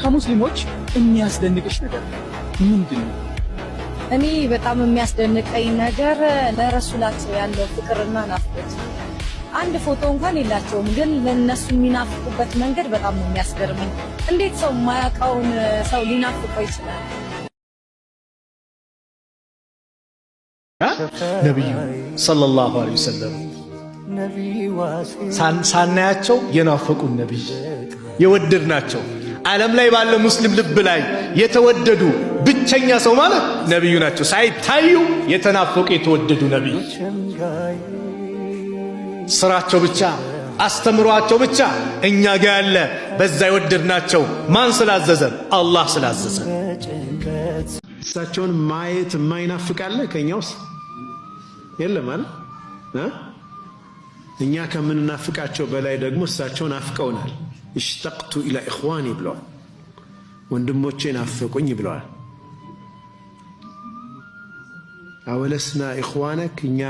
ከሙስሊሞች የሚያስደንቅሽ ነገር ምንድነው? እኔ በጣም የሚያስደንቀኝ ነገር ለረሱላቸው ያለው ፍቅርና ናፍቆት። አንድ ፎቶ እንኳን የላቸውም፣ ግን ለነሱ የሚናፍቁበት መንገድ በጣም ነው የሚያስገርመኝ። እንዴት ሰው የማያውቀውን ሰው ሊናፍቀው ይችላል? ነብዩ ሰለላሁ ዐለይሂ ወሰለም ሳናያቸው የናፈቁን ነብይ የወደድናቸው ዓለም ላይ ባለ ሙስሊም ልብ ላይ የተወደዱ ብቸኛ ሰው ማለት ነብዩ ናቸው። ሳይታዩ የተናፈቁ የተወደዱ ነብይ። ስራቸው ብቻ አስተምሯቸው ብቻ እኛ ጋር ያለ በዛ የወደድናቸው ማን ስላዘዘን? አላህ ስላዘዘን። እሳቸውን ማየት የማይናፍቃለ ከኛውስ የለም አይደል? እኛ ከምንናፍቃቸው በላይ ደግሞ እሳቸው ናፍቀውናል። اشتقت الى اخواني ብለዋል። ወንድሞቼ ናፈቁኝ ብለዋል። አወለስና اخوانك እኛ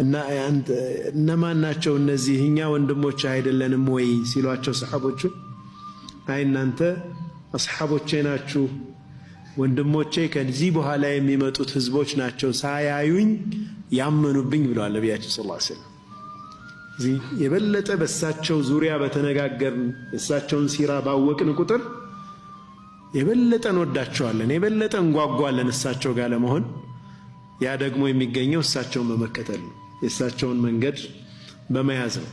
እና እነማን ናቸው እነዚህ እኛ ወንድሞች አይደለንም ወይ ሲሏቸው ሰሃቦቹ አይ እናንተ አስሐቦቼ ናችሁ ወንድሞቼ ከዚህ በኋላ የሚመጡት ህዝቦች ናቸው ሳያዩኝ ያመኑብኝ ብለዋል ነብያችን ሰለላሁ ዐለይሂ ወሰለም። የበለጠ በእሳቸው ዙሪያ በተነጋገርን የእሳቸውን ሲራ ባወቅን ቁጥር የበለጠ እንወዳቸዋለን፣ የበለጠ እንጓጓለን እሳቸው ጋር ለመሆን። ያ ደግሞ የሚገኘው እሳቸውን በመከተል ነው፣ የእሳቸውን መንገድ በመያዝ ነው።